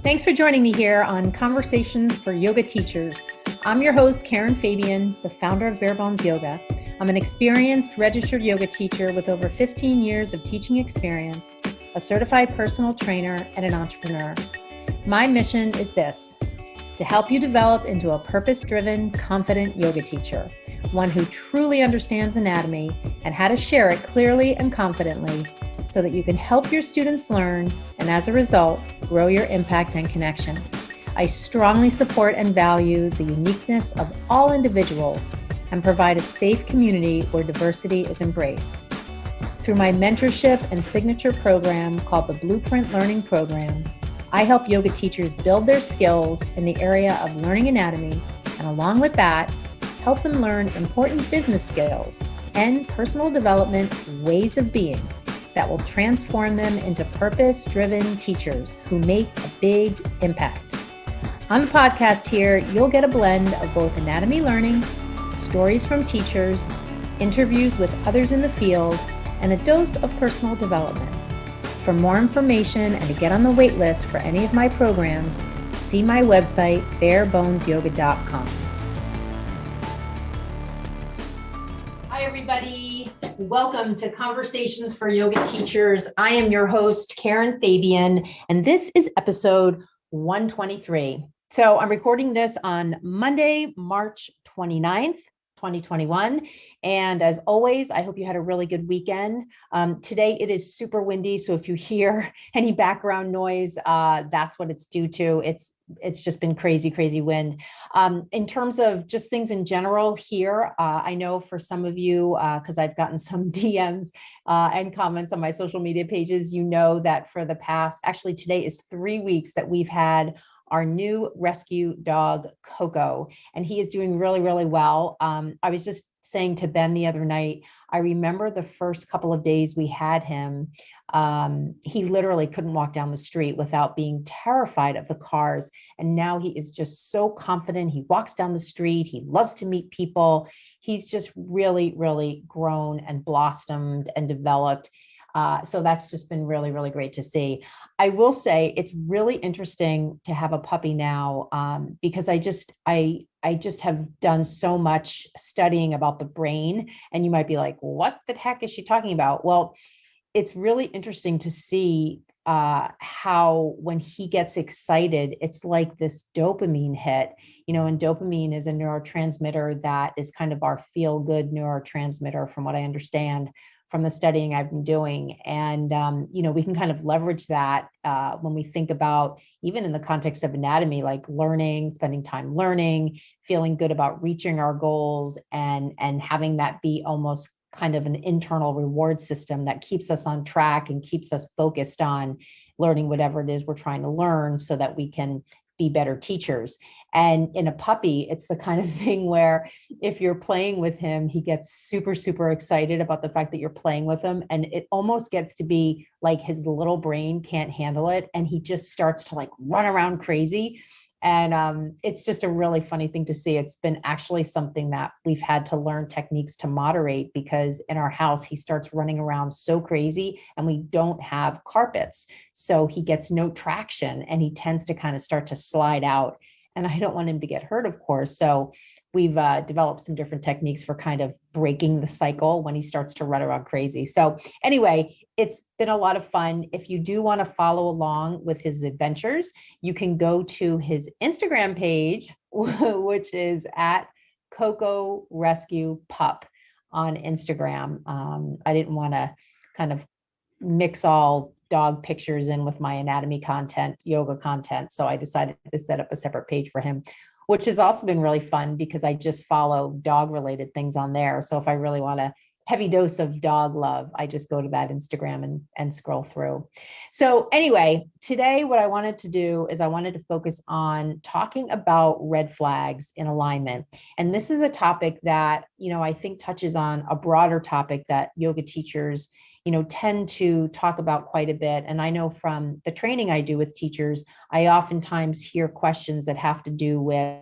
Thanks for joining me here on Conversations for Yoga Teachers. I'm your host, Karen Fabian, the founder of Bare Bones Yoga. I'm an experienced registered yoga teacher with over 15 years of teaching experience, a certified personal trainer, and an entrepreneur. My mission is this: to help you develop into a purpose-driven, confident yoga teacher, one who truly understands anatomy and how to share it clearly and confidently so that you can help your students learn and, as a result, grow your impact and connection. I strongly support and value the uniqueness of all individuals and provide a safe community where diversity is embraced. Through my mentorship and signature program called the Blueprint Learning Program, I help yoga teachers build their skills in the area of learning anatomy, and along with that, help them learn important business skills and personal development ways of being that will transform them into purpose-driven teachers who make a big impact. On the podcast here, you'll get a blend of both anatomy learning, stories from teachers, interviews with others in the field, and a dose of personal development. For more information and to get on the wait list for any of my programs, see my website, barebonesyoga.com. Hi, everybody. Welcome to Conversations for Yoga Teachers. I am your host, Karen Fabian, and this is episode 123. So I'm recording this on Monday, March 29th, 2021. And as always, I hope you had a really good weekend. Today it is super windy. So if you hear any background noise, that's what it's due to. It's just been crazy wind. In terms of just things in general here, I know for some of you, because I've gotten some DMs and comments on my social media pages, you know that for the past, actually today is 3 weeks that we've had our new rescue dog, Coco, and he is doing really well. I was just saying to Ben the other night, I remember the first couple of days we had him, he literally couldn't walk down the street without being terrified of the cars. And now he is just so confident. He walks down the street. He loves to meet people. He's just really grown and blossomed and developed. So that's just been really great to see. I will say it's really interesting to have a puppy now, because I just have done so much studying about the brain, and you might be like, what the heck is she talking about? Well, it's really interesting to see how when he gets excited, it's like this dopamine hit, and dopamine is a neurotransmitter that is kind of our feel-good neurotransmitter from what I understand from the studying I've been doing. And, we can kind of leverage that when we think about, even in the context of anatomy, like learning, spending time learning, feeling good about reaching our goals, and having that be almost kind of an internal reward system that keeps us on track and keeps us focused on learning whatever it is we're trying to learn so that we can be better teachers. And in a puppy, it's the kind of thing where if you're playing with him, he gets super excited about the fact that you're playing with him. And it almost gets to be like his little brain can't handle it. And he just starts to like run around crazy. And it's just a really funny thing to see. It's been actually something that we've had to learn techniques to moderate, because in our house, he starts running around so crazy and we don't have carpets. So he gets no traction and he tends to kind of start to slide out. And I don't want him to get hurt, of course. So we've developed some different techniques for kind of breaking the cycle when he starts to run around crazy. So anyway, it's been a lot of fun. If you do want to follow along with his adventures, you can go to his Instagram page, which is at Coco Rescue Pup on Instagram. I didn't want to kind of mix all dog pictures in with my anatomy content, yoga content. So I decided to set up a separate page for him, which has also been really fun because I just follow dog related things on there. So if I really want a heavy dose of dog love, I just go to that Instagram and scroll through. So anyway, today what I wanted to do is I wanted to focus on talking about red flags in alignment. And this is a topic that, I think touches on a broader topic that yoga teachers tend to talk about quite a bit. And I know from the training I do with teachers, I oftentimes hear questions that have to do with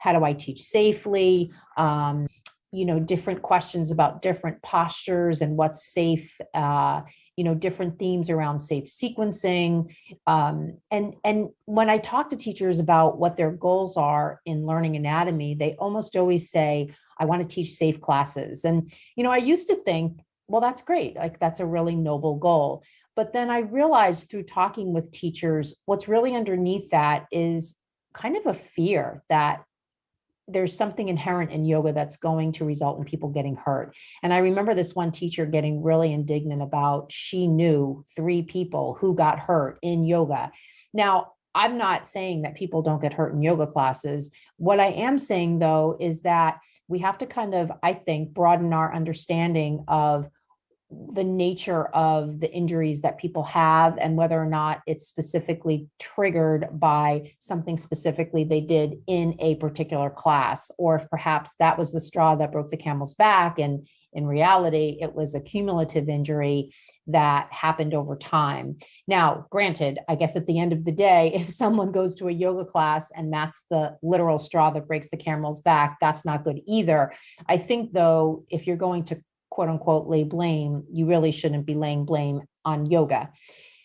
how do I teach safely? Different questions about different postures and what's safe different themes around safe sequencing. And when I talk to teachers about what their goals are in learning anatomy, they almost always say, I want to teach safe classes. And, I used to think, well, that's great. Like, that's a really noble goal. But then I realized through talking with teachers, what's really underneath that is kind of a fear that there's something inherent in yoga that's going to result in people getting hurt. And I remember this one teacher getting really indignant about, she knew 3 people who got hurt in yoga. Now, I'm not saying that people don't get hurt in yoga classes. What I am saying, though, is that we have to kind of, I think, broaden our understanding of the nature of the injuries that people have and whether or not it's specifically triggered by something specifically they did in a particular class, or if perhaps that was the straw that broke the camel's back. And in reality, it was a cumulative injury that happened over time. Now, granted, I guess at the end of the day, if someone goes to a yoga class and that's the literal straw that breaks the camel's back, that's not good either. I think, though, if you're going to quote unquote lay blame, you really shouldn't be laying blame on yoga.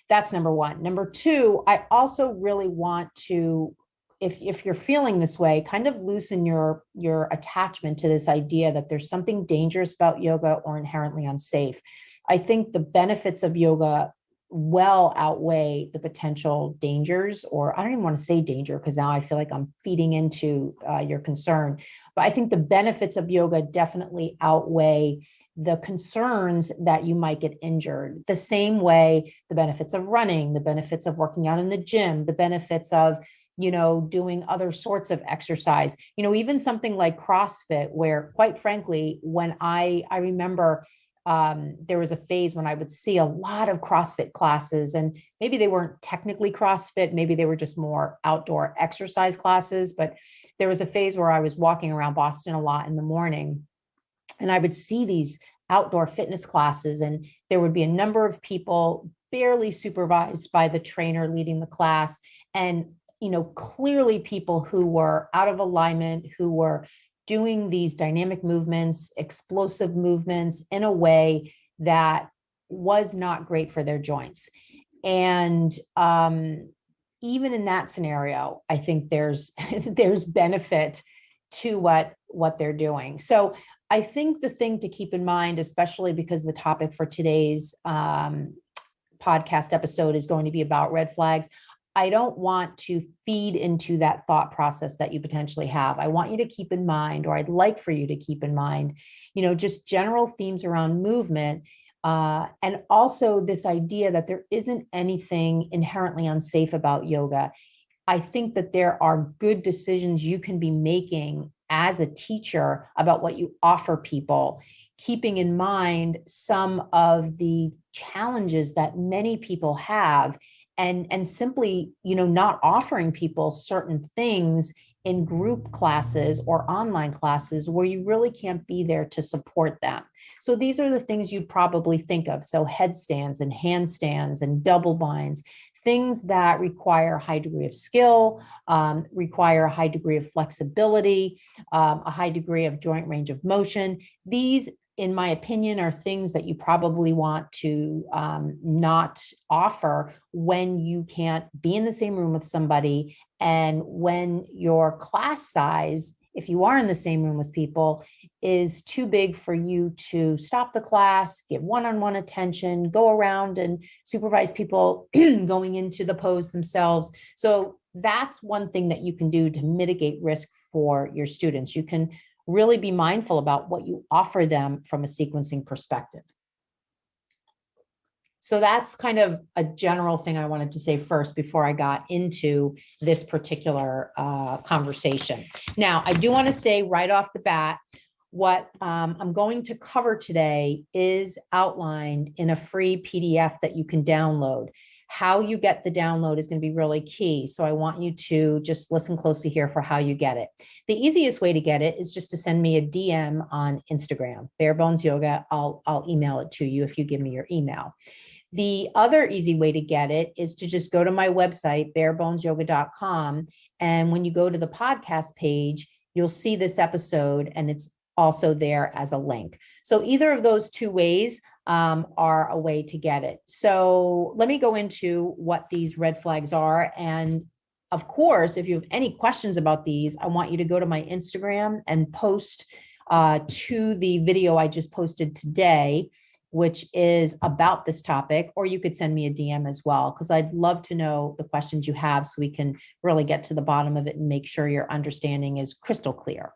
That's number one. Number two, I also really want to, if you're feeling this way, kind of loosen your attachment to this idea that there's something dangerous about yoga or inherently unsafe. I think the benefits of yoga well outweigh the potential dangers, or I don't even want to say danger because now I feel like I'm feeding into your concern. But I think the benefits of yoga definitely outweigh the concerns that you might get injured. The same way the benefits of running, the benefits of working out in the gym, the benefits of doing other sorts of exercise, even something like CrossFit, where quite frankly, when I remember there was a phase when I would see a lot of CrossFit classes, and maybe they weren't technically CrossFit, maybe they were just more outdoor exercise classes. But there was a phase where I was walking around Boston a lot in the morning, and I would see these outdoor fitness classes, and there would be a number of people barely supervised by the trainer leading the class. And, clearly people who were out of alignment, who were doing these dynamic movements, explosive movements in a way that was not great for their joints. And even in that scenario, I think there's benefit to what they're doing. So I think the thing to keep in mind, especially because the topic for today's podcast episode is going to be about red flags, I don't want to feed into that thought process that you potentially have. I want you to keep in mind, or I'd like for you to keep in mind, just general themes around movement, and also this idea that there isn't anything inherently unsafe about yoga. I think that there are good decisions you can be making as a teacher about what you offer people, keeping in mind some of the challenges that many people have, and simply, not offering people certain things in group classes or online classes where you really can't be there to support them. So these are the things you'd probably think of. So headstands and handstands and double binds, things that require a high degree of skill, require a high degree of flexibility, a high degree of joint range of motion. These, in my opinion, are things that you probably want to not offer when you can't be in the same room with somebody, and when your class size, if you are in the same room with people, is too big for you to stop the class, give one-on-one attention, go around and supervise people going into the pose themselves. So that's one thing that you can do to mitigate risk for your students. You can really be mindful about what you offer them from a sequencing perspective. So that's kind of a general thing I wanted to say first before I got into this particular conversation. Now, I do want to say right off the bat, what I'm going to cover today is outlined in a free PDF that you can download. How you get the download is going to be really key. So I want you to just listen closely here for how you get it. The easiest way to get it is just to send me a DM on Instagram, Bare Bones Yoga. I'll email it to you if you give me your email. The other easy way to get it is to just go to my website, barebonesyoga.com. And when you go to the podcast page, you'll see this episode, and it's also there as a link. So either of those two ways, are a way to get it. So let me go into what these red flags are. And of course, if you have any questions about these, I want you to go to my Instagram and post to the video I just posted today, which is about this topic, or you could send me a DM as well, because I'd love to know the questions you have so we can really get to the bottom of it and make sure your understanding is crystal clear.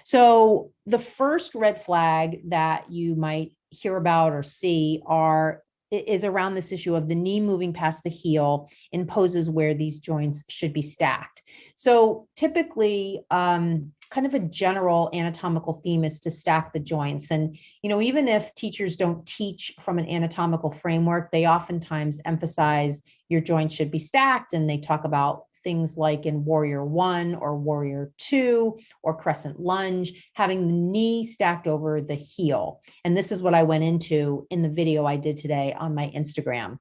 So the first red flag that you might hear about or see is around this issue of the knee moving past the heel in poses where these joints should be stacked. So typically, kind of a general anatomical theme is to stack the joints. And, even if teachers don't teach from an anatomical framework, they oftentimes emphasize your joints should be stacked. And they talk about things like in Warrior 1 or Warrior 2 or Crescent Lunge, having the knee stacked over the heel. And this is what I went into in the video I did today on my Instagram.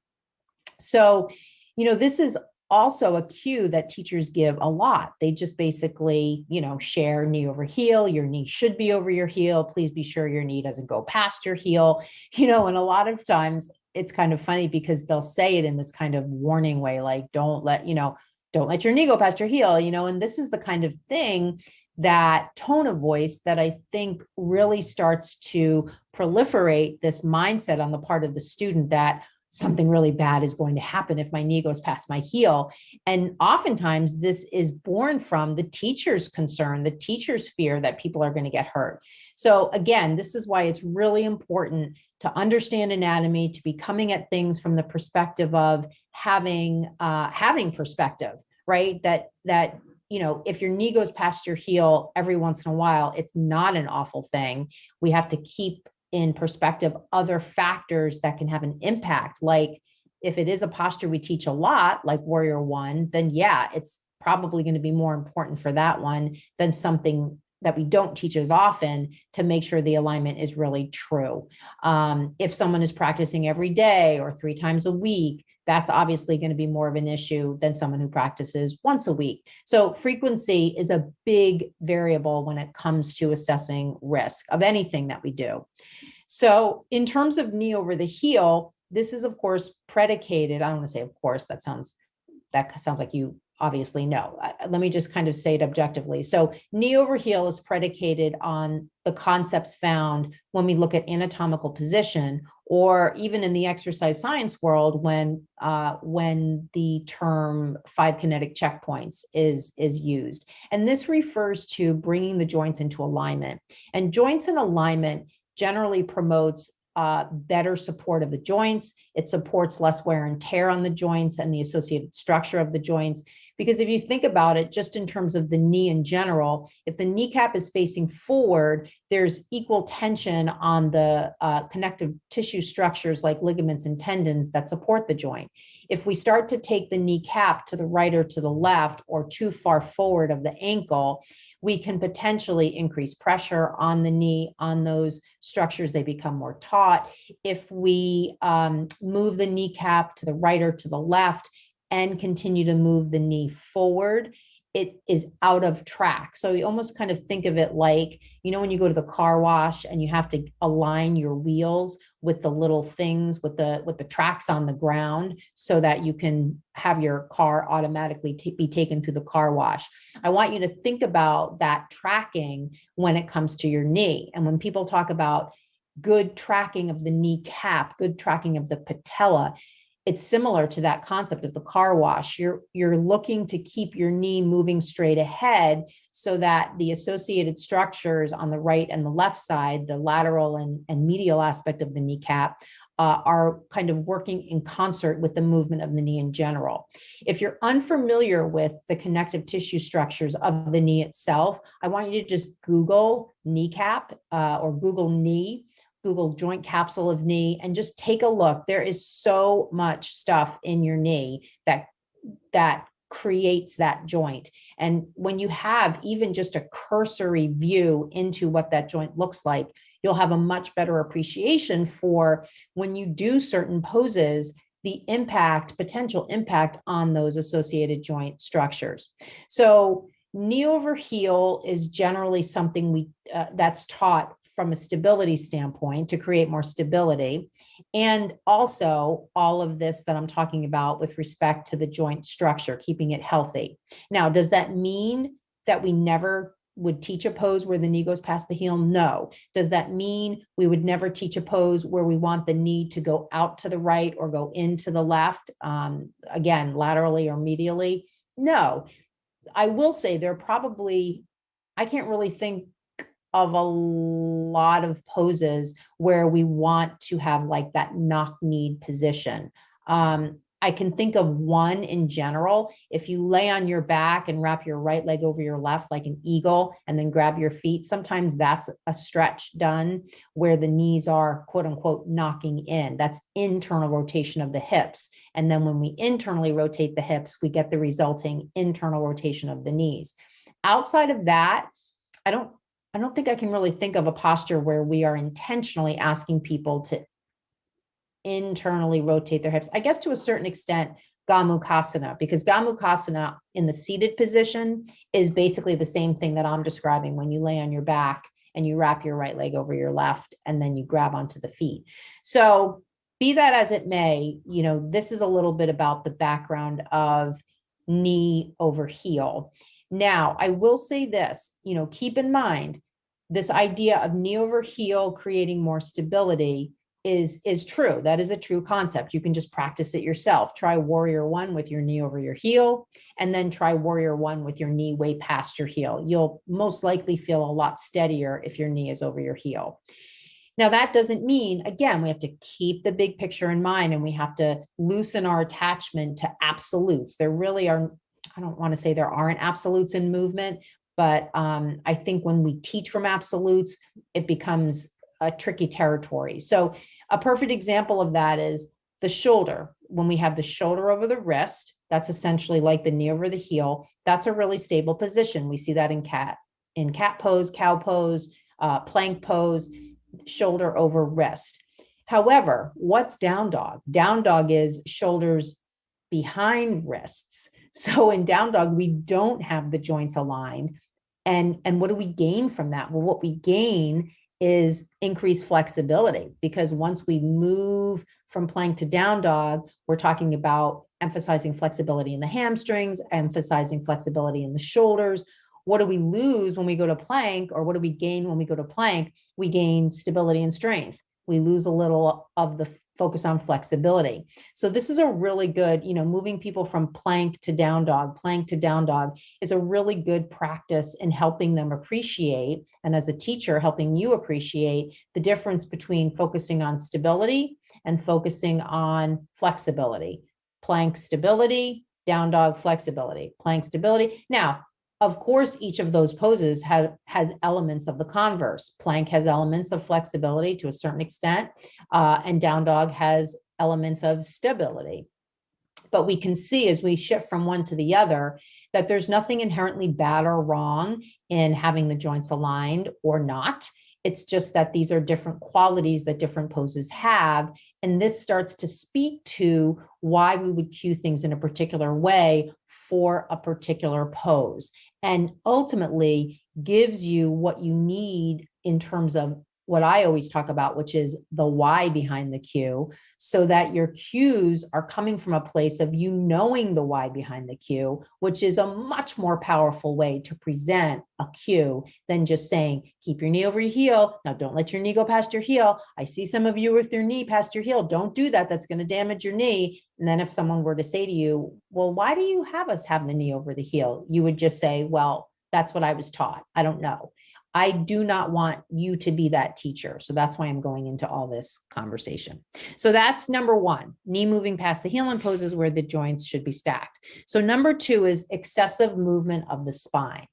So, this is also a cue that teachers give a lot. They just basically, share knee over heel. Your knee should be over your heel. Please be sure your knee doesn't go past your heel, and a lot of times it's kind of funny because they'll say it in this kind of warning way, like, don't let your knee go past your heel, and this is the kind of thing, that tone of voice that I think really starts to proliferate this mindset on the part of the student that something really bad is going to happen if my knee goes past my heel. And oftentimes this is born from the teacher's concern, the teacher's fear that people are going to get hurt. So again, this is why it's really important to understand anatomy, to be coming at things from the perspective of having perspective, right? That if your knee goes past your heel every once in a while, it's not an awful thing. We have to keep in perspective other factors that can have an impact. Like if it is a posture we teach a lot, like Warrior 1, then yeah, it's probably going to be more important for that one than something that we don't teach as often, to make sure the alignment is really true. If someone is practicing every day or 3 times a week, that's obviously going to be more of an issue than someone who practices once a week. So frequency is a big variable when it comes to assessing risk of anything that we do. So in terms of knee over the heel, this is of course predicated. I don't want to say of course, that sounds like you obviously know. Let me just kind of say it objectively. So knee over heel is predicated on the concepts found when we look at anatomical position, or even in the exercise science world, when the term 5 kinetic checkpoints is used. And this refers to bringing the joints into alignment. And joints in alignment generally promotes better support of the joints. It supports less wear and tear on the joints and the associated structure of the joints. Because if you think about it, just in terms of the knee in general, if the kneecap is facing forward, there's equal tension on the connective tissue structures like ligaments and tendons that support the joint. If we start to take the kneecap to the right or to the left, or too far forward of the ankle, we can potentially increase pressure on the knee, on those structures. They become more taut. If we move the kneecap to the right or to the left and continue to move the knee forward, it is out of track. So you almost kind of think of it like, when you go to the car wash and you have to align your wheels with the little things, with the tracks on the ground, so that you can have your car automatically be taken through the car wash. I want you to think about that tracking when it comes to your knee. And when people talk about good tracking of the kneecap, good tracking of the patella, it's similar to that concept of the car wash. You're looking to keep your knee moving straight ahead so that the associated structures on the right and the left side, the lateral and medial aspect of the kneecap, are kind of working in concert with the movement of the knee in general. If you're unfamiliar with the connective tissue structures of the knee itself, I want you to just Google kneecap or Google knee. Google joint capsule of knee and just take a look. There is so much stuff in your knee that creates that joint. And when you have even just a cursory view into what that joint looks like, you'll have a much better appreciation for when you do certain poses, the potential impact on those associated joint structures. So knee over heel is generally something that's taught from a stability standpoint to create more stability. And also all of this that I'm talking about with respect to the joint structure, keeping it healthy. Now, does that mean that we never would teach a pose where the knee goes past the heel? No. Does that mean we would never teach a pose where we want the knee to go out to the right or go into the left, again, laterally or medially? No. I will say I can't really think of a lot of poses where we want to have like that knock-kneed position. I can think of one in general. If you lay on your back and wrap your right leg over your left like an eagle and then grab your feet, sometimes that's a stretch done where the knees are quote unquote knocking in. That's internal rotation of the hips. And then when we internally rotate the hips, we get the resulting internal rotation of the knees. Outside of that, I don't think I can really think of a posture where we are intentionally asking people to internally rotate their hips. I guess to a certain extent, Gomukhasana, because Gomukhasana in the seated position is basically the same thing that I'm describing when you lay on your back and you wrap your right leg over your left and then you grab onto the feet. So be that as it may, this is a little bit about the background of knee over heel. Now, I will say this, keep in mind, this idea of knee over heel creating more stability is true. That is a true concept. You can just practice it yourself. Try warrior one with your knee over your heel, and then try warrior one with your knee way past your heel. You'll most likely feel a lot steadier if your knee is over your heel. Now, that doesn't mean, again, we have to keep the big picture in mind and we have to loosen our attachment to absolutes. There really are, I don't want to say there aren't absolutes in movement, but I think when we teach from absolutes, it becomes a tricky territory. So a perfect example of that is the shoulder. When we have the shoulder over the wrist, that's essentially like the knee over the heel. That's a really stable position. We see that in cat pose, cow pose, plank pose, shoulder over wrist. However, what's down dog? Down dog is shoulders behind wrists. So in down dog, we don't have the joints aligned. And what do we gain from that? Well, what we gain is increased flexibility, because once we move from plank to down dog, we're talking about emphasizing flexibility in the hamstrings, emphasizing flexibility in the shoulders. What do we lose when we go to plank, or what do we gain when we go to plank? We gain stability and strength. We lose a little of the focus on flexibility. So this is a really good, moving people from plank to down dog is a really good practice in helping them appreciate, and as a teacher, helping you appreciate the difference between focusing on stability and focusing on flexibility. Plank stability, down dog flexibility, plank stability. Now, of course, each of those poses has elements of the converse. Plank has elements of flexibility to a certain extent, and down dog has elements of stability. But we can see as we shift from one to the other that there's nothing inherently bad or wrong in having the joints aligned or not. It's just that these are different qualities that different poses have. And this starts to speak to why we would cue things in a particular way for a particular pose, and ultimately gives you what you need in terms of what I always talk about, which is the why behind the cue, so that your cues are coming from a place of you knowing the why behind the cue, which is a much more powerful way to present a cue than just saying, keep your knee over your heel. Now, don't let your knee go past your heel. I see some of you with your knee past your heel. Don't do that. That's going to damage your knee. And then if someone were to say to you, well, why do you have us have the knee over the heel? You would just say, well, that's what I was taught. I don't know. I do not want you to be that teacher. So that's why I'm going into all this conversation. So that's number one, knee moving past the heel in poses where the joints should be stacked. So number two is excessive movement of the spine.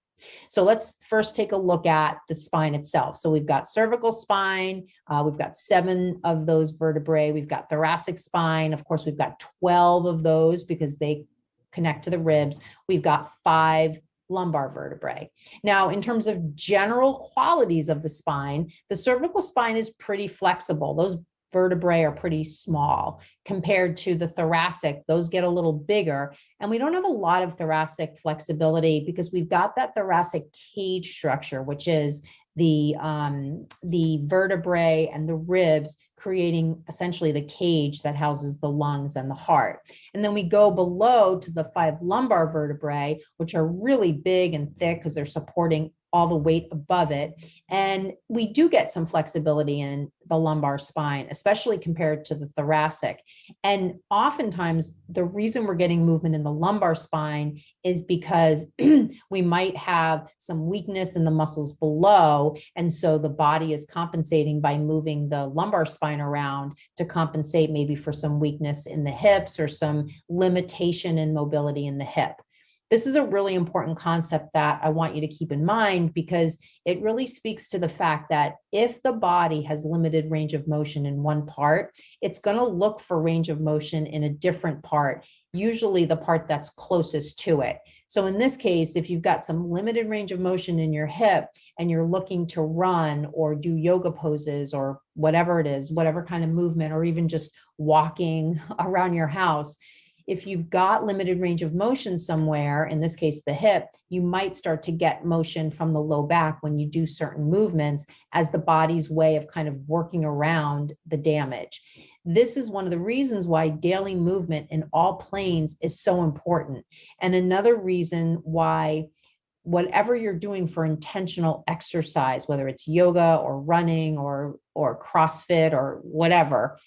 So let's first take a look at the spine itself. So we've got cervical spine. We've got 7 of those vertebrae. We've got thoracic spine. Of course, we've got 12 of those because they connect to the ribs. We've got 5 lumbar vertebrae. Now, in terms of general qualities of the spine, the cervical spine is pretty flexible. Those vertebrae are pretty small compared to the thoracic. Those get a little bigger, and we don't have a lot of thoracic flexibility because we've got that thoracic cage structure, which is the vertebrae and the ribs, creating essentially the cage that houses the lungs and the heart. And then we go below to the 5 lumbar vertebrae, which are really big and thick because they're supporting all the weight above it. And we do get some flexibility in the lumbar spine, especially compared to the thoracic. And oftentimes the reason we're getting movement in the lumbar spine is because we might have some weakness in the muscles below. And so the body is compensating by moving the lumbar spine around to compensate maybe for some weakness in the hips or some limitation in mobility in the hip. This is a really important concept that I want you to keep in mind, because it really speaks to the fact that if the body has limited range of motion in one part, it's going to look for range of motion in a different part, usually the part that's closest to it. So in this case, if you've got some limited range of motion in your hip and you're looking to run or do yoga poses or whatever it is, whatever kind of movement, or even just walking around your house, if you've got limited range of motion somewhere, in this case, the hip, you might start to get motion from the low back when you do certain movements as the body's way of kind of working around the damage. This is one of the reasons why daily movement in all planes is so important. And another reason why whatever you're doing for intentional exercise, whether it's yoga or running or CrossFit or whatever,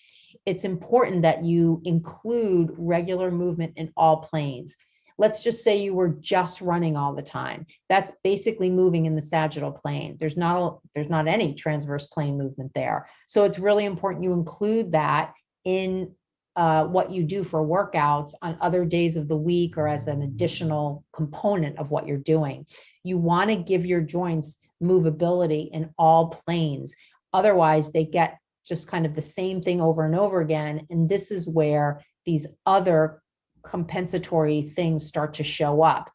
it's important that you include regular movement in all planes. Let's just say you were just running all the time. That's basically moving in the sagittal plane. There's not any transverse plane movement there. So it's really important you include that in what you do for workouts on other days of the week or as an additional component of what you're doing. You want to give your joints movability in all planes. Otherwise, they get just kind of the same thing over and over again. And this is where these other compensatory things start to show up.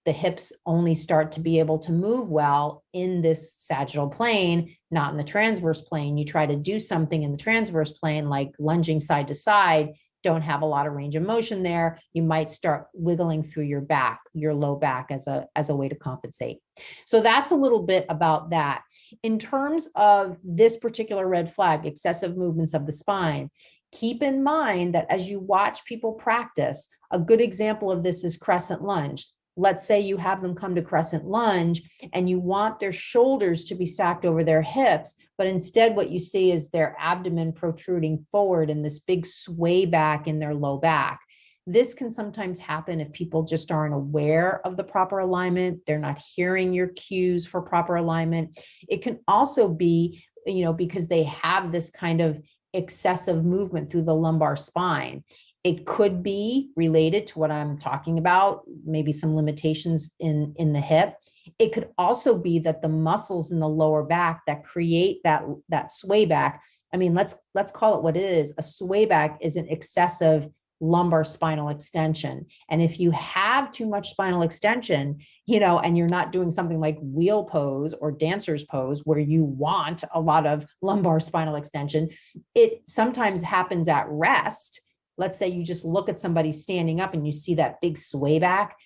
The hips only start to be able to move well in this sagittal plane, not in the transverse plane. You try to do something in the transverse plane, like lunging side to side, don't have a lot of range of motion there. You might start wiggling through your back, your low back, as a way to compensate. So that's a little bit about that. In terms of this particular red flag, excessive movements of the spine, keep in mind that as you watch people practice, a good example of this is crescent lunge. Let's say you have them come to crescent lunge and you want their shoulders to be stacked over their hips, but instead what you see is their abdomen protruding forward and this big sway back in their low back. This can sometimes happen if people just aren't aware of the proper alignment. They're not hearing your cues for proper alignment. It can also be, because they have this kind of excessive movement through the lumbar spine. It could be related to what I'm talking about, maybe some limitations in the hip. It could also be that the muscles in the lower back that create that sway back, let's call it what it is. A sway back is an excessive lumbar spinal extension. And if you have too much spinal extension, and you're not doing something like wheel pose or dancer's pose where you want a lot of lumbar spinal extension, it sometimes happens at rest. Let's say you just look at somebody standing up and you see that big sway back.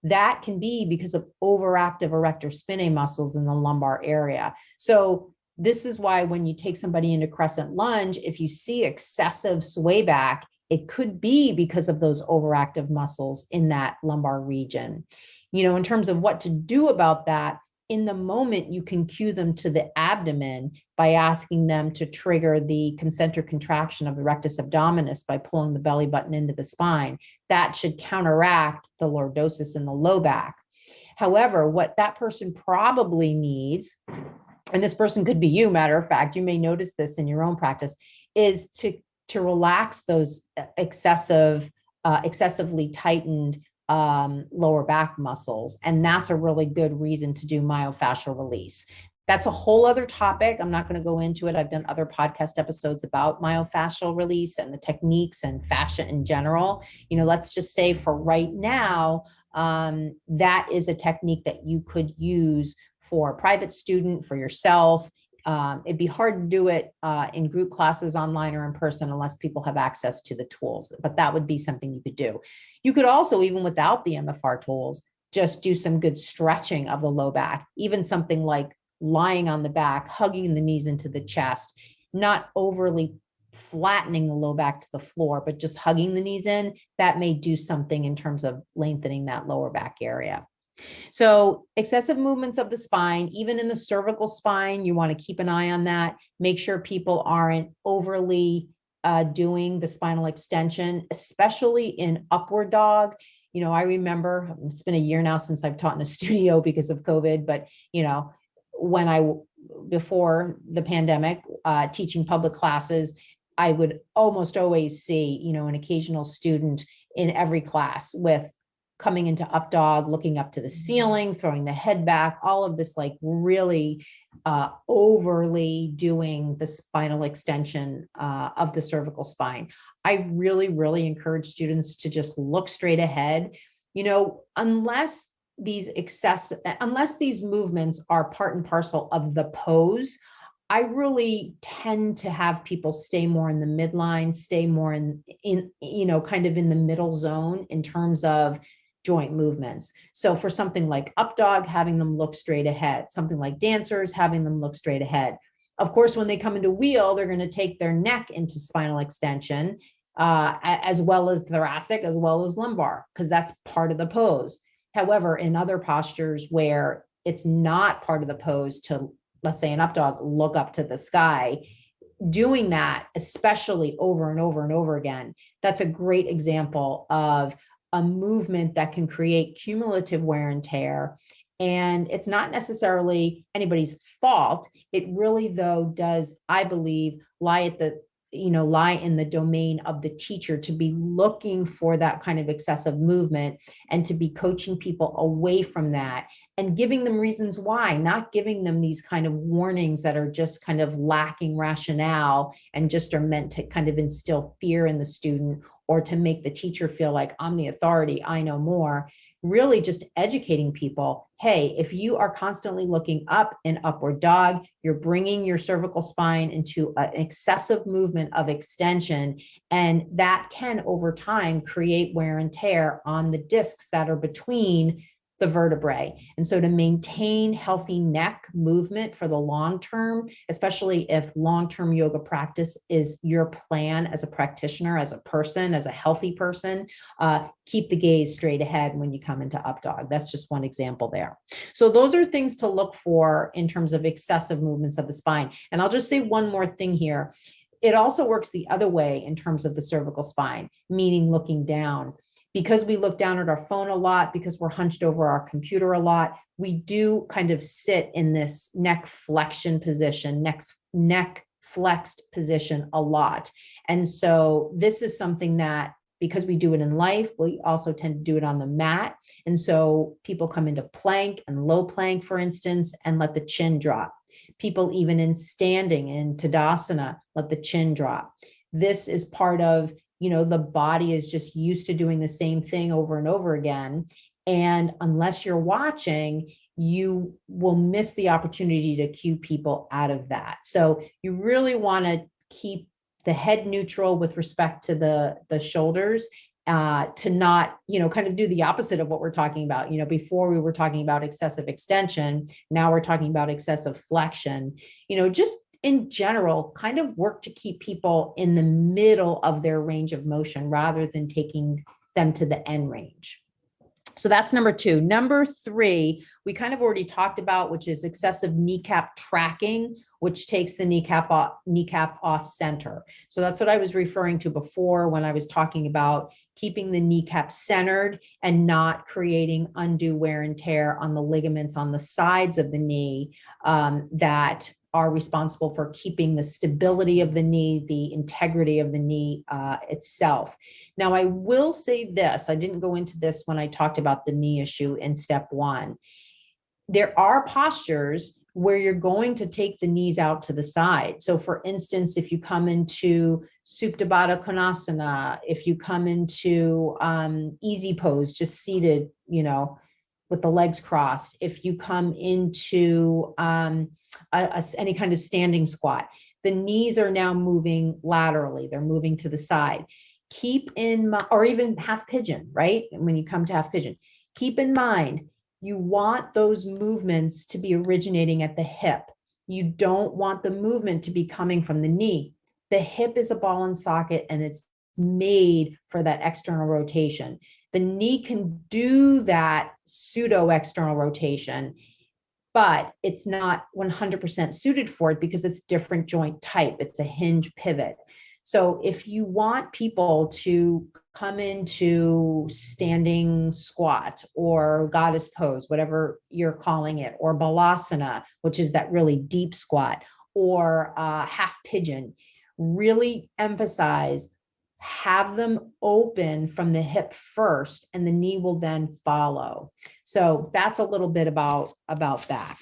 That can be because of overactive erector spinae muscles in the lumbar area. So this is why when you take somebody into crescent lunge, if you see excessive sway back, it could be because of those overactive muscles in that lumbar region. In terms of what to do about that, in the moment, you can cue them to the abdomen by asking them to trigger the concentric contraction of the rectus abdominis by pulling the belly button into the spine. That should counteract the lordosis in the low back. However, what that person probably needs, and this person could be you, matter of fact, you may notice this in your own practice, is to relax those excessively tightened lower back muscles. And that's a really good reason to do myofascial release. That's a whole other topic. I'm not going to go into it. I've done other podcast episodes about myofascial release and the techniques and fascia in general. Let's just say for right now, that is a technique that you could use for a private student, for yourself. It'd be hard to do it in group classes online or in person unless people have access to the tools, but that would be something you could do. You could also, even without the MFR tools, just do some good stretching of the low back, even something like lying on the back, hugging the knees into the chest, not overly flattening the low back to the floor, but just hugging the knees in, that may do something in terms of lengthening that lower back area. So excessive movements of the spine, even in the cervical spine, you want to keep an eye on that. Make sure people aren't overly doing the spinal extension, especially in upward dog. I remember it's been a year now since I've taught in a studio because of COVID, but before the pandemic, teaching public classes, I would almost always see, an occasional student in every class with coming into up dog, looking up to the ceiling, throwing the head back, all of this like really overly doing the spinal extension of the cervical spine. I really, really encourage students to just look straight ahead, unless these movements are part and parcel of the pose. I really tend to have people stay more in the midline, stay more in kind of in the middle zone in terms of joint movements. So for something like up dog, having them look straight ahead, something like dancers, having them look straight ahead. Of course, when they come into wheel, they're going to take their neck into spinal extension, as well as thoracic, as well as lumbar, because that's part of the pose. However, in other postures where it's not part of the pose to, let's say an up dog, look up to the sky, doing that, especially over and over and over again, that's a great example of a movement that can create cumulative wear and tear. And it's not necessarily anybody's fault. It really, though, does, I believe, lie in the domain of the teacher to be looking for that kind of excessive movement and to be coaching people away from that and giving them reasons why, not giving them these kind of warnings that are just kind of lacking rationale and just are meant to kind of instill fear in the student or to make the teacher feel like I'm the authority, I know more. Really just educating people, hey, if you are constantly looking up in upward dog, you're bringing your cervical spine into an excessive movement of extension, and that can over time create wear and tear on the discs that are between the vertebrae. And so to maintain healthy neck movement for the long term, especially if long-term yoga practice is your plan as a practitioner, as a person, as a healthy person, keep the gaze straight ahead when you come into up dog. That's just one example there. So those are things to look for in terms of excessive movements of the spine. And I'll just say one more thing here. It also works the other way in terms of the cervical spine, meaning looking down. Because we look down at our phone a lot, because we're hunched over our computer a lot, we do kind of sit in this neck flexion position, neck flexed position a lot. And so this is something that, because we do it in life, we also tend to do it on the mat. And so people come into plank and low plank, for instance, and let the chin drop. People even in standing in Tadasana, let the chin drop. This is part of, the body is just used to doing the same thing over and over again. And unless you're watching, you will miss the opportunity to cue people out of that. So you really want to keep the head neutral with respect to the shoulders, to not, kind of do the opposite of what we're talking about. Before we were talking about excessive extension, now we're talking about excessive flexion, just in general, kind of work to keep people in the middle of their range of motion rather than taking them to the end range. So that's number 2. Number 3, we kind of already talked about, which is excessive kneecap tracking, which takes the kneecap off center. So that's what I was referring to before when I was talking about keeping the kneecap centered and not creating undue wear and tear on the ligaments on the sides of the knee that are responsible for keeping the stability of the knee, the integrity of the knee itself. Now, I will say this, I didn't go into this when I talked about the knee issue in step 1. There are postures where you're going to take the knees out to the side. So for instance, if you come into Supta Baddha Konasana, if you come into easy pose, just seated, with the legs crossed, if you come into any kind of standing squat, the knees are now moving laterally. They're moving to the side. Keep in mind, or even half pigeon, right? When you come to half pigeon, keep in mind, You want those movements to be originating at the hip. You don't want the movement to be coming from the knee. The hip is a ball and socket, and it's made for that external rotation. The knee can do that pseudo external rotation, but it's not 100% suited for it because it's different joint type. It's a hinge pivot. So if you want people to come into standing squat or goddess pose, whatever you're calling it, or balasana, which is that really deep squat, or half pigeon, really emphasize, have them open from the hip first, and the knee will then follow. So that's a little bit about that.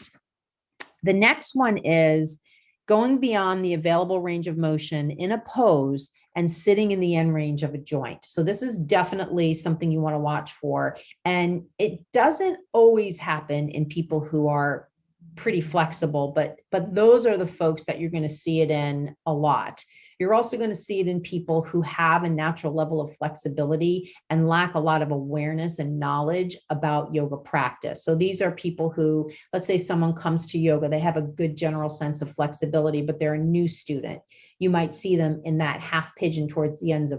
The next one is going beyond the available range of motion in a pose and sitting in the end range of a joint. So this is definitely something you want to watch for. And it doesn't always happen in people who are pretty flexible, but those are the folks that you're going to see it in a lot. You're also going to see it in people who have a natural level of flexibility and lack a lot of awareness and knowledge about yoga practice. So these are people who, let's say someone comes to yoga, they have a good general sense of flexibility, but they're a new student. You might see them in that half pigeon towards the end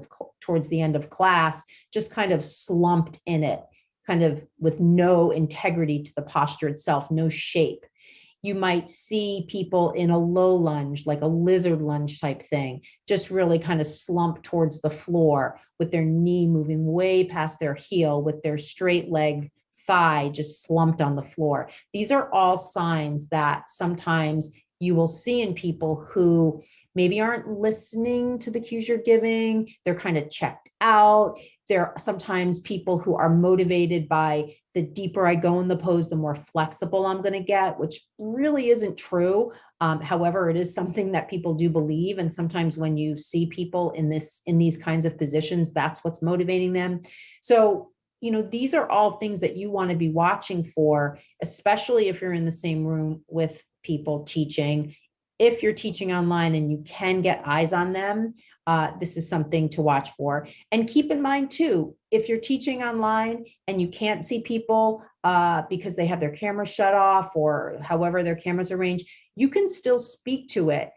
of class, just kind of slumped in it, kind of with no integrity to the posture itself, no shape. You might see people in a low lunge, like a lizard lunge type thing, just really kind of slump towards the floor with their knee moving way past their heel, with their straight leg thigh just slumped on the floor. These are all signs that sometimes you will see in people who maybe aren't listening to the cues you're giving. They're kind of checked out. There are sometimes people who are motivated by the deeper I go in the pose, the more flexible I'm going to get, which really isn't true. However, it is something that people do believe. And sometimes when you see people in these kinds of positions, that's what's motivating them. So, these are all things that you want to be watching for, especially if you're in the same room with people teaching. If you're teaching online and you can get eyes on them, this is something to watch for. And keep in mind too, if you're teaching online and you can't see people because they have their camera shut off or however their cameras arranged, you can still speak to it.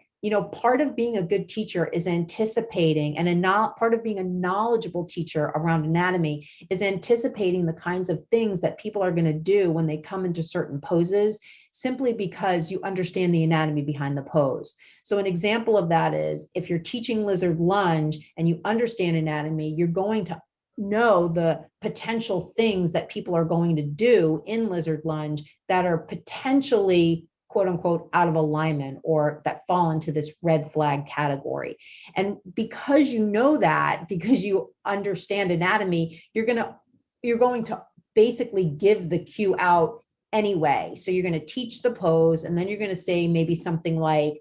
Part of being a good teacher is anticipating, and part of being a knowledgeable teacher around anatomy is anticipating the kinds of things that people are going to do when they come into certain poses, simply because you understand the anatomy behind the pose. So an example of that is if you're teaching lizard lunge and you understand anatomy, you're going to know the potential things that people are going to do in lizard lunge that are potentially quote unquote out of alignment or that fall into this red flag category. And because you know that, because you understand anatomy, you're going to basically give the cue out anyway. So you're going to teach the pose, and then you're going to say maybe something like,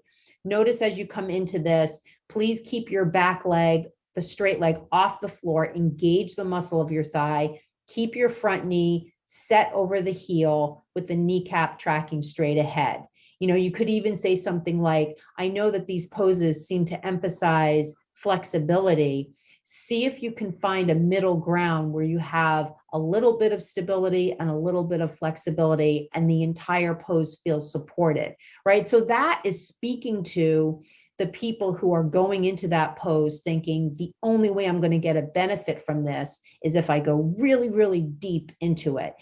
notice as you come into this, please keep your back leg, the straight leg, off the floor, engage the muscle of your thigh, keep your front knee set over the heel with the kneecap tracking straight ahead. You could even say something like, I know that these poses seem to emphasize flexibility. See if you can find a middle ground where you have a little bit of stability and a little bit of flexibility, and the entire pose feels supported, right? So that is speaking to the people who are going into that pose thinking the only way I'm going to get a benefit from this is if I go really, really deep into it.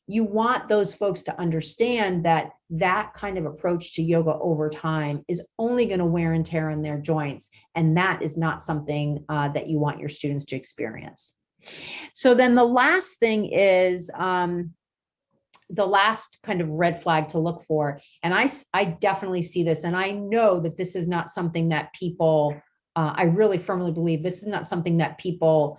You want those folks to understand that that kind of approach to yoga over time is only going to wear and tear on their joints. And that is not something that you want your students to experience. So then the last thing is the last kind of red flag to look for. And I definitely see this. And I know that this is not something that people, I really firmly believe this is not something that people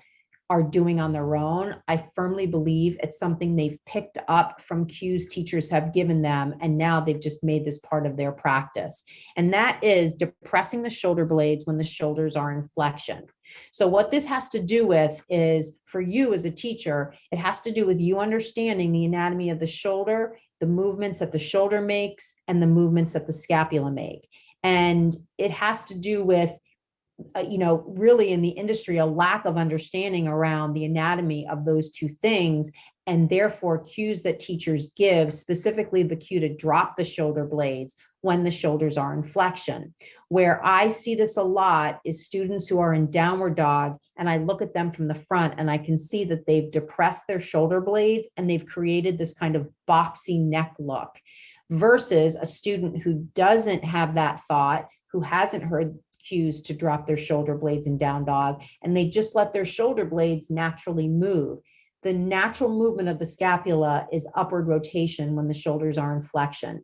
are doing on their own. I firmly believe it's something they've picked up from cues teachers have given them, and now they've just made this part of their practice. And that is depressing the shoulder blades when the shoulders are in flexion. So what this has to do with is, for you as a teacher, it has to do with you understanding the anatomy of the shoulder, the movements that the shoulder makes, and the movements that the scapula make. And it has to do with really in the industry, a lack of understanding around the anatomy of those two things, and therefore cues that teachers give, specifically the cue to drop the shoulder blades when the shoulders are in flexion. Where I see this a lot is students who are in downward dog, and I look at them from the front and I can see that they've depressed their shoulder blades and they've created this kind of boxy neck look, versus a student who doesn't have that thought, who hasn't heard cues to drop their shoulder blades in down dog, and they just let their shoulder blades naturally move. The natural movement of the scapula is upward rotation when the shoulders are in flexion.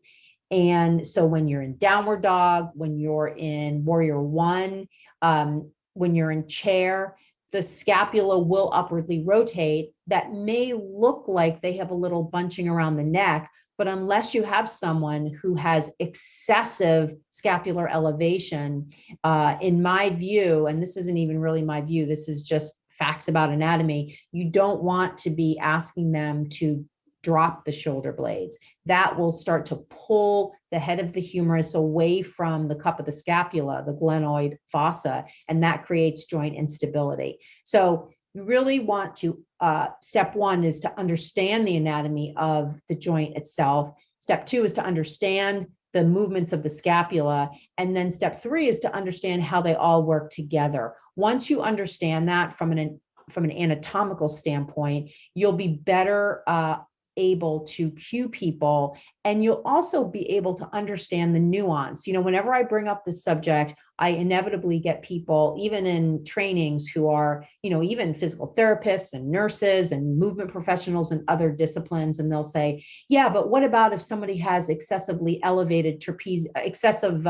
And so when you're in downward dog, when you're in warrior one, when you're in chair, the scapula will upwardly rotate. That may look like they have a little bunching around the neck, but unless you have someone who has excessive scapular elevation, in my view, and this isn't even really my view, this is just facts about anatomy, you don't want to be asking them to drop the shoulder blades. That will start to pull the head of the humerus away from the cup of the scapula, the glenoid fossa, and that creates joint instability. So you really want to, step one is to understand the anatomy of the joint itself. Step two is to understand the movements of the scapula. And then step three is to understand how they all work together. Once you understand that from an anatomical standpoint, you'll be better able to cue people, and you'll also be able to understand the nuance. Whenever I bring up this subject, I inevitably get people, even in trainings, who are, even physical therapists and nurses and movement professionals and other disciplines. And they'll say, yeah, but what about if somebody has excessively elevated excessive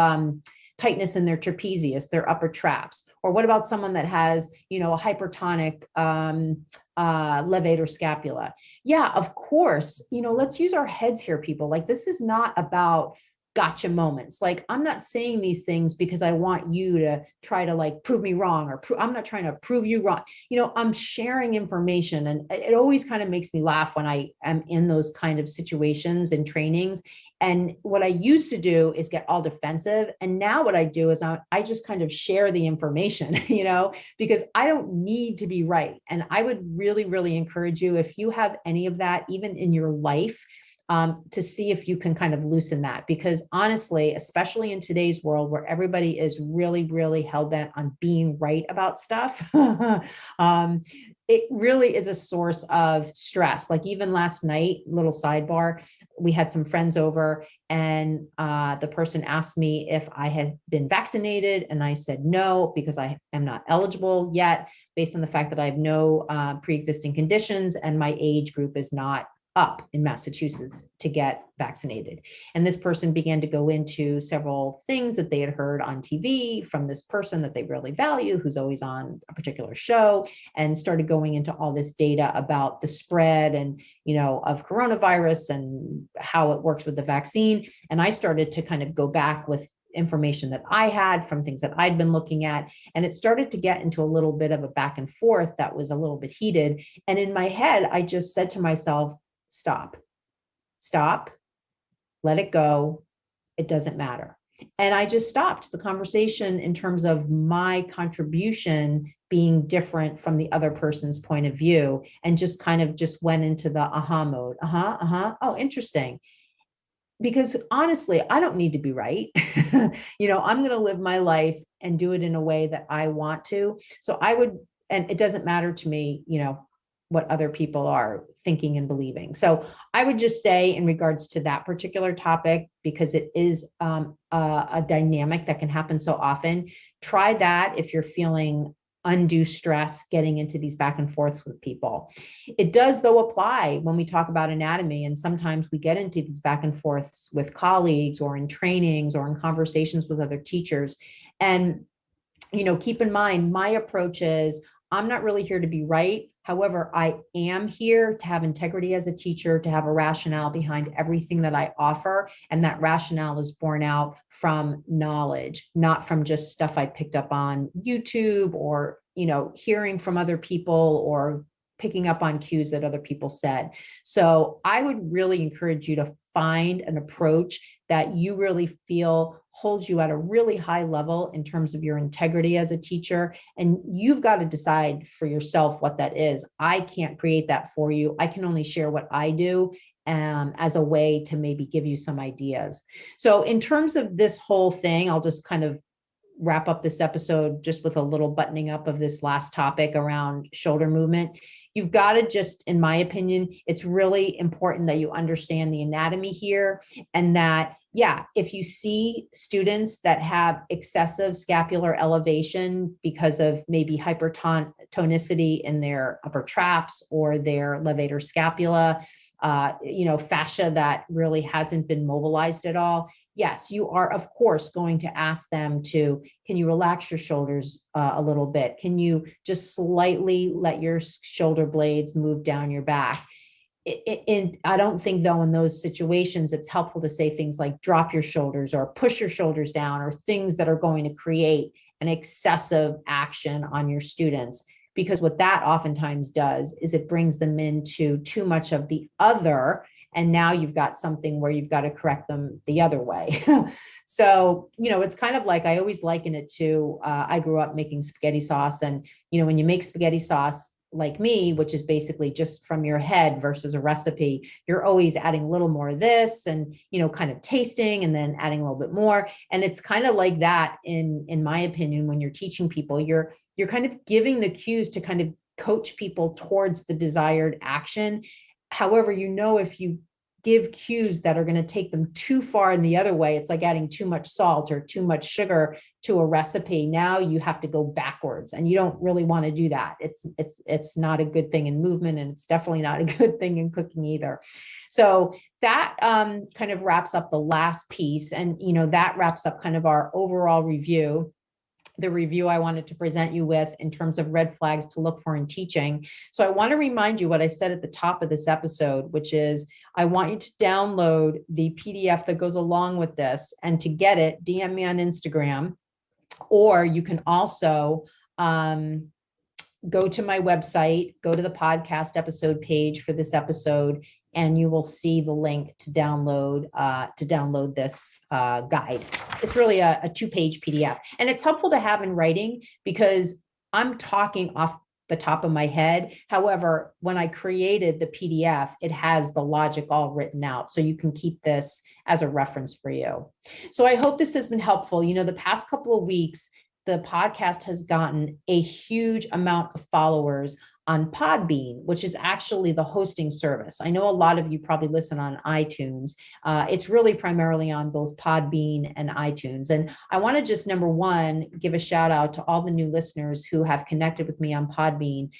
tightness in their trapezius, their upper traps? Or what about someone that has, a hypertonic levator scapula? Yeah, of course, let's use our heads here, people. Like, this is not about gotcha moments. Like, I'm not saying these things because I want you to try to prove me wrong, or I'm not trying to prove you wrong. I'm sharing information, and it always kind of makes me laugh when I am in those kind of situations and trainings. And what I used to do is get all defensive. And now what I do is I just kind of share the information, because I don't need to be right. And I would really, really encourage you, if you have any of that, even in your life, to see if you can kind of loosen that. Because honestly, especially in today's world where everybody is really, really hell-bent on being right about stuff, it really is a source of stress. Like, even last night, little sidebar, we had some friends over, and the person asked me if I had been vaccinated. And I said no, because I am not eligible yet, based on the fact that I have no pre-existing conditions and my age group is not up in Massachusetts to get vaccinated. And this person began to go into several things that they had heard on TV from this person that they really value, who's always on a particular show, and started going into all this data about the spread and, of coronavirus and how it works with the vaccine. And I started to kind of go back with information that I had from things that I'd been looking at. And it started to get into a little bit of a back and forth that was a little bit heated. And in my head, I just said to myself, stop, let it go. It doesn't matter. And I just stopped the conversation in terms of my contribution being different from the other person's point of view, and just kind of just went into the aha mode. Oh, interesting. Because honestly, I don't need to be right. I'm going to live my life and do it in a way that I want to. So and it doesn't matter to me, what other people are thinking and believing. So I would just say, in regards to that particular topic, because it is a dynamic that can happen so often, try that if you're feeling undue stress getting into these back and forths with people. It does, though, apply when we talk about anatomy. And sometimes we get into these back and forths with colleagues, or in trainings, or in conversations with other teachers. And, keep in mind, my approach is, I'm not really here to be right. However, I am here to have integrity as a teacher, to have a rationale behind everything that I offer. And that rationale is born out from knowledge, not from just stuff I picked up on YouTube, or, hearing from other people, or picking up on cues that other people said. So I would really encourage you to find an approach that you really feel holds you at a really high level in terms of your integrity as a teacher. And you've got to decide for yourself what that is. I can't create that for you. I can only share what I do as a way to maybe give you some ideas. So in terms of this whole thing, I'll just kind of wrap up this episode just with a little buttoning up of this last topic around shoulder movement. You've got to just, in my opinion, it's really important that you understand the anatomy here, and that, yeah, if you see students that have excessive scapular elevation because of maybe hypertonicity in their upper traps or their levator scapula, fascia that really hasn't been mobilized at all, yes, you are, of course, going to ask them to, can you relax your shoulders a little bit? Can you just slightly let your shoulder blades move down your back? I don't think, though, in those situations, it's helpful to say things like drop your shoulders or push your shoulders down, or things that are going to create an excessive action on your students. Because what that oftentimes does is it brings them into too much of the other. And now you've got something where you've got to correct them the other way. So, it's kind of like, I always liken it to, I grew up making spaghetti sauce. And, when you make spaghetti sauce like me, which is basically just from your head versus a recipe, you're always adding a little more of this and, kind of tasting and then adding a little bit more. And it's kind of like that in my opinion, when you're teaching people, you're kind of giving the cues to kind of coach people towards the desired action. However, if you give cues that are going to take them too far in the other way, it's like adding too much salt or too much sugar to a recipe. Now you have to go backwards, and you don't really want to do that. It's not a good thing in movement, and it's definitely not a good thing in cooking either. So that kind of wraps up the last piece, and that wraps up kind of our overall review. The review I wanted to present you with in terms of red flags to look for in teaching. So I want to remind you what I said at the top of this episode, which is I want you to download the PDF that goes along with this, and to get it, DM me on Instagram, or you can also go to my website, go to the podcast episode page for this episode, and you will see the link to download this guide. It's really a 2-page PDF, and it's helpful to have in writing because I'm talking off the top of my head. However, when I created the PDF, it has the logic all written out, so you can keep this as a reference for you. So I hope this has been helpful. The past couple of weeks, the podcast has gotten a huge amount of followers on Podbean, which is actually the hosting service. I know a lot of you probably listen on iTunes. It's really primarily on both Podbean and iTunes. And I want to just, number one, give a shout out to all the new listeners who have connected with me on Podbean.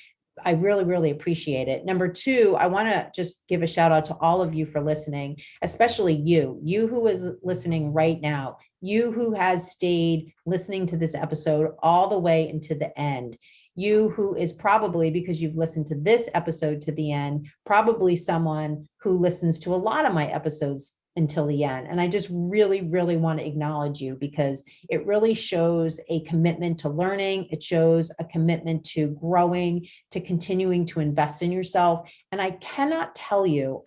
I really, really appreciate it. Number two, I want to just give a shout out to all of you for listening, especially you who is listening right now, you who has stayed listening to this episode all the way into the end. You who is probably, because you've listened to this episode to the end, probably someone who listens to a lot of my episodes until the end. And I just really, really want to acknowledge you, because it really shows a commitment to learning. It shows a commitment to growing, to continuing to invest in yourself. And I cannot tell you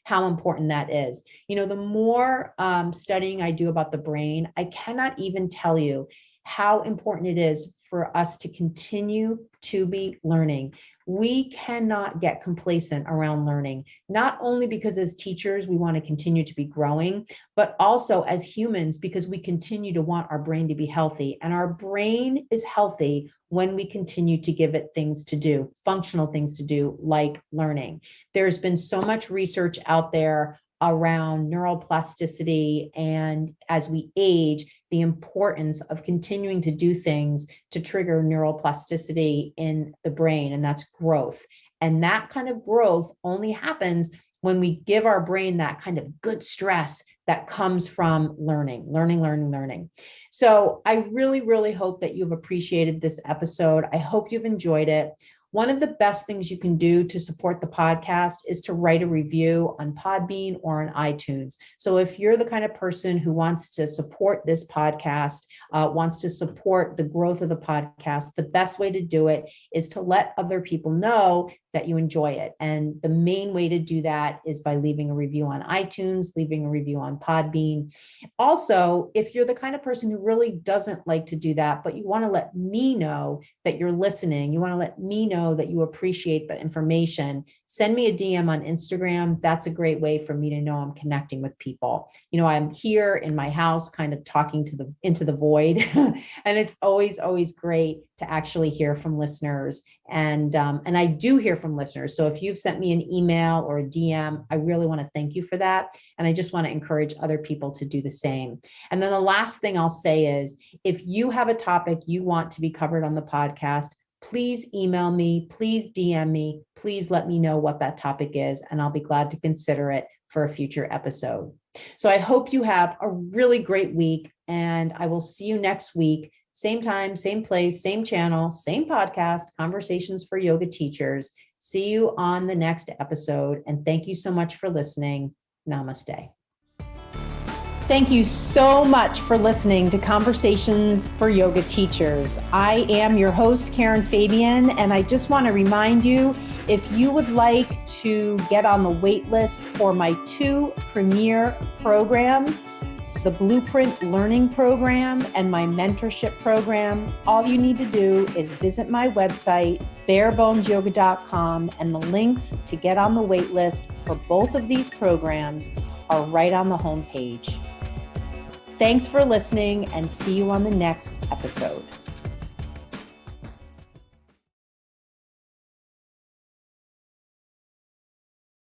how important that is. The more studying I do about the brain, I cannot even tell you how important it is for us to continue to be learning. We cannot get complacent around learning, not only because as teachers, we want to continue to be growing, but also as humans, because we continue to want our brain to be healthy. And our brain is healthy when we continue to give it things to do, functional things to do, like learning. There's been so much research out there around neuroplasticity, and as we age, the importance of continuing to do things to trigger neuroplasticity in the brain, and that's growth. And that kind of growth only happens when we give our brain that kind of good stress that comes from learning. So I really, really hope that you've appreciated this episode. I hope you've enjoyed it. One of the best things you can do to support the podcast is to write a review on Podbean or on iTunes. So if you're the kind of person who wants to support this podcast, wants to support the growth of the podcast, the best way to do it is to let other people know that you enjoy it. And the main way to do that is by leaving a review on iTunes, leaving a review on Podbean. Also, if you're the kind of person who really doesn't like to do that, but you want to let me know that you're listening, you want to let me know that you appreciate the information, send me a DM on Instagram. That's a great way for me to know I'm connecting with people. You know, I'm here in my house kind of talking into the void, and it's always great to actually hear from listeners. And I do hear from listeners. So if you've sent me an email or a DM, I really want to thank you for that. And I just want to encourage other people to do the same. And then the last thing I'll say is, if you have a topic you want to be covered on the podcast, please email me, please DM me, please let me know what that topic is, and I'll be glad to consider it for a future episode. So I hope you have a really great week, and I will see you next week. Same time, same place, same channel, same podcast, Conversations for Yoga Teachers. See you on the next episode, and thank you so much for listening. Namaste. Thank you so much for listening to Conversations for Yoga Teachers. I am your host, Karen Fabian, and I just want to remind you, if you would like to get on the wait list for my 2 premier programs, the Blueprint Learning Program and my mentorship program, all you need to do is visit my website, barebonesyoga.com, and the links to get on the wait list for both of these programs are right on the homepage. Thanks for listening, and see you on the next episode.